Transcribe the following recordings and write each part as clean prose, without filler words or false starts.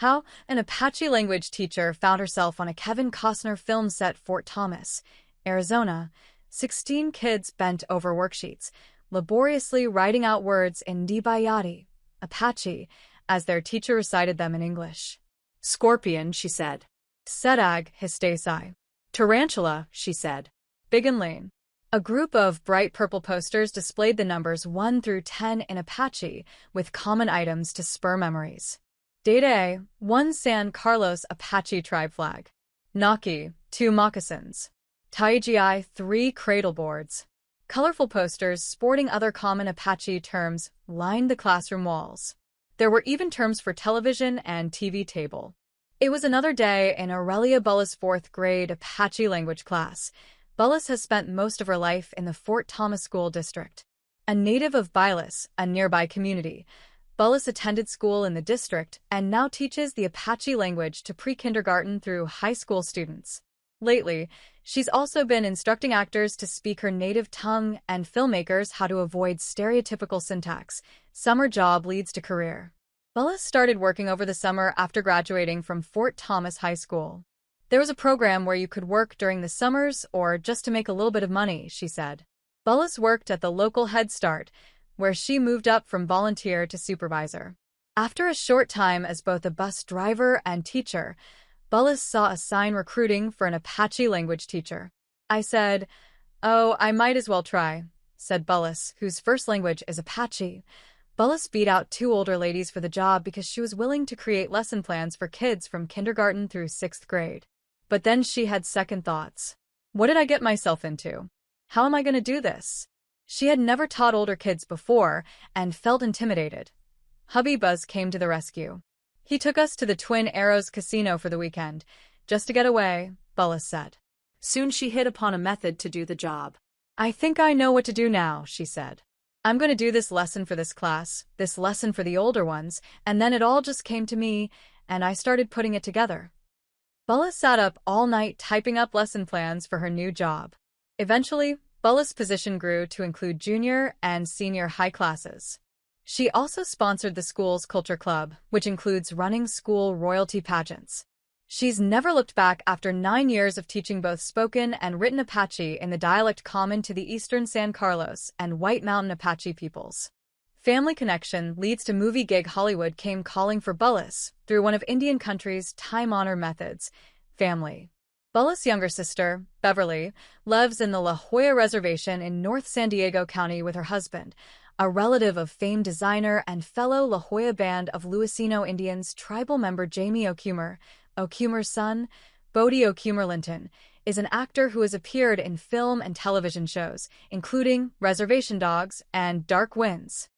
How an Apache language teacher found herself on a Kevin Costner film set Fort Thomas, Arizona. 16 kids bent over worksheets, laboriously writing out words in Dibayati, Apache, as their teacher recited them in English. Scorpion, she said. Sedag, Histesai. Tarantula, she said. Big and Lane. A group of bright purple posters displayed the numbers 1 through 10 in Apache, with common items to spur memories. Data A, 1 San Carlos Apache tribe flag. Naki, 2 moccasins. Taigi, 3 cradle boards. Colorful posters sporting other common Apache terms lined the classroom walls. There were even terms for television and TV table. It was another day in Aurelia Bullis' 4th grade Apache language class. Bullis has spent most of her life in the Fort Thomas School District. A native of Bylis, a nearby community, Bullis attended school in the district and now teaches the Apache language to pre-kindergarten through high school students. Lately, she's also been instructing actors to speak her native tongue and filmmakers how to avoid stereotypical syntax. Summer job leads to career. Bullis started working over the summer after graduating from Fort Thomas High School. There was a program where you could work during the summers or just to make a little bit of money, she said. Bullis worked at the local Head Start, where she moved up from volunteer to supervisor. After a short time as both a bus driver and teacher, Bullis saw a sign recruiting for an Apache language teacher. I said, "Oh, I might as well try," said Bullis, whose first language is Apache. Bullis beat out 2 older ladies for the job because she was willing to create lesson plans for kids from kindergarten through 6th grade. But then she had second thoughts. What did I get myself into? How am I going to do this? She had never taught older kids before and felt intimidated. Hubby Buzz came to the rescue. He took us to the Twin Arrows Casino for the weekend, just to get away, Bullis said. Soon she hit upon a method to do the job. I think I know what to do now, she said. I'm going to do this lesson for this class, this lesson for the older ones, and then it all just came to me, and I started putting it together. Bullis sat up all night typing up lesson plans for her new job. Eventually, Bullis' position grew to include junior and senior high classes. She also sponsored the school's culture club, which includes running school royalty pageants. She's never looked back after 9 years of teaching both spoken and written Apache in the dialect common to the eastern San Carlos and White Mountain Apache peoples. Family connection leads to movie gig. Hollywood came calling for Bullis through one of Indian country's time-honored methods, family. Bullis' younger sister, Beverly, lives in the La Jolla Reservation in North San Diego County with her husband, a relative of famed designer and fellow La Jolla Band of Luiseno Indians tribal member Jamie Okumer. Okumer's son, Bodie Okumer Linton, is an actor who has appeared in film and television shows, including Reservation Dogs and Dark Winds.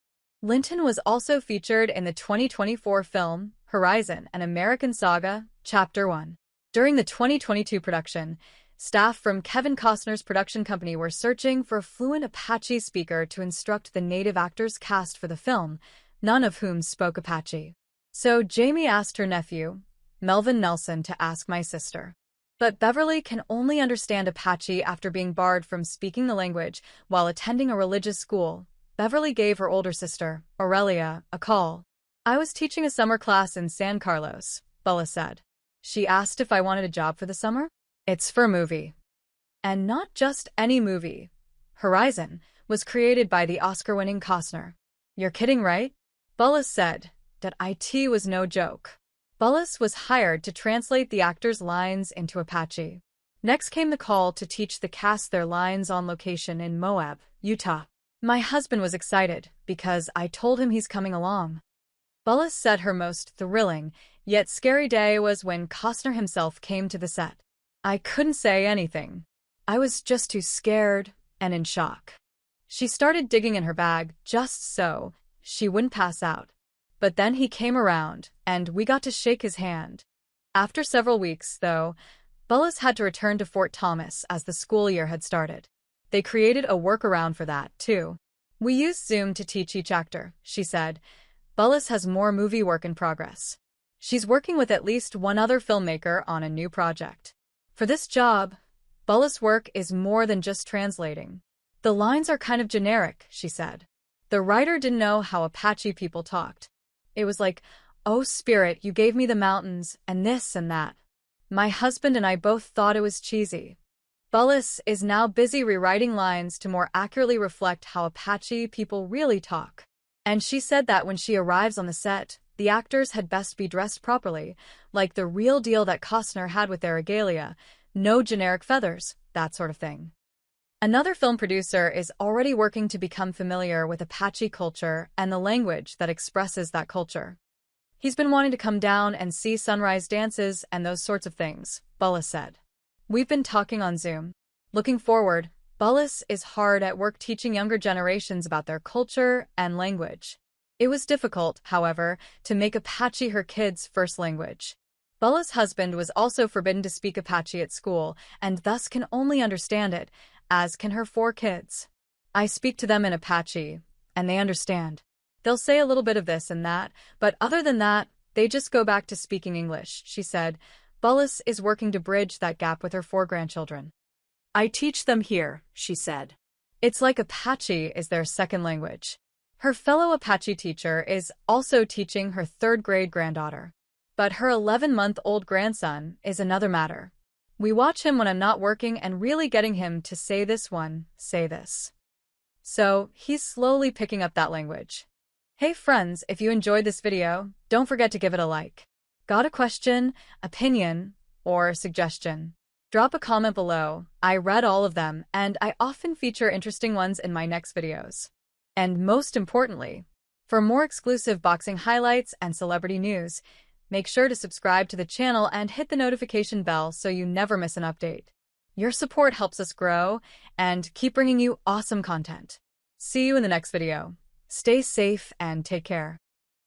Linton was also featured in the 2024 film Horizon, an American Saga, Chapter 1. During the 2022 production, staff from Kevin Costner's production company were searching for a fluent Apache speaker to instruct the native actors cast for the film, none of whom spoke Apache. So Jamie asked her nephew, Melvin Nelson, to ask my sister. But Beverly can only understand Apache after being barred from speaking the language while attending a religious school. Beverly gave her older sister, Aurelia, a call. I was teaching a summer class in San Carlos, Bullis said. She asked if I wanted a job for the summer. It's for a movie. And not just any movie. Horizon was created by the Oscar-winning Costner. You're kidding, right? Bullis said that IT was no joke. Bullis was hired to translate the actors' lines into Apache. Next came the call to teach the cast their lines on location in Moab, Utah. My husband was excited because I told him he's coming along. Bullis said her most thrilling, yet scary day was when Costner himself came to the set. I couldn't say anything. I was just too scared and in shock. She started digging in her bag just so she wouldn't pass out. But then he came around, and we got to shake his hand. After several weeks, though, Bullis had to return to Fort Thomas as the school year had started. They created a workaround for that, too. We used Zoom to teach each actor, she said. Bullis has more movie work in progress. She's working with at least one other filmmaker on a new project. For this job, Bullis' work is more than just translating. The lines are kind of generic, she said. The writer didn't know how Apache people talked. It was like, "Oh, Spirit, you gave me the mountains, and this and that." My husband and I both thought it was cheesy. Bullis is now busy rewriting lines to more accurately reflect how Apache people really talk. And she said that when she arrives on the set, the actors had best be dressed properly, like the real deal that Costner had with their regalia, no generic feathers, that sort of thing. Another film producer is already working to become familiar with Apache culture and the language that expresses that culture. He's been wanting to come down and see sunrise dances and those sorts of things, Bullis said. We've been talking on Zoom. Looking forward, Bullis is hard at work teaching younger generations about their culture and language. It was difficult, however, to make Apache her kids' first language. Bullis' husband was also forbidden to speak Apache at school, and thus can only understand it, as can her 4 kids. I speak to them in Apache, and they understand. They'll say a little bit of this and that, but other than that, they just go back to speaking English, she said. Bullis is working to bridge that gap with her 4 grandchildren. I teach them here, she said. It's like Apache is their second language. Her fellow Apache teacher is also teaching her 3rd grade granddaughter. But her 11-month-old grandson is another matter. We watch him when I'm not working and really getting him to say this one, say this. So, he's slowly picking up that language. Hey friends, if you enjoyed this video, don't forget to give it a like. Got a question, opinion, or suggestion? Drop a comment below. I read all of them, and I often feature interesting ones in my next videos. And most importantly, for more exclusive boxing highlights and celebrity news, make sure to subscribe to the channel and hit the notification bell so you never miss an update. Your support helps us grow and keep bringing you awesome content. See you in the next video. Stay safe and take care.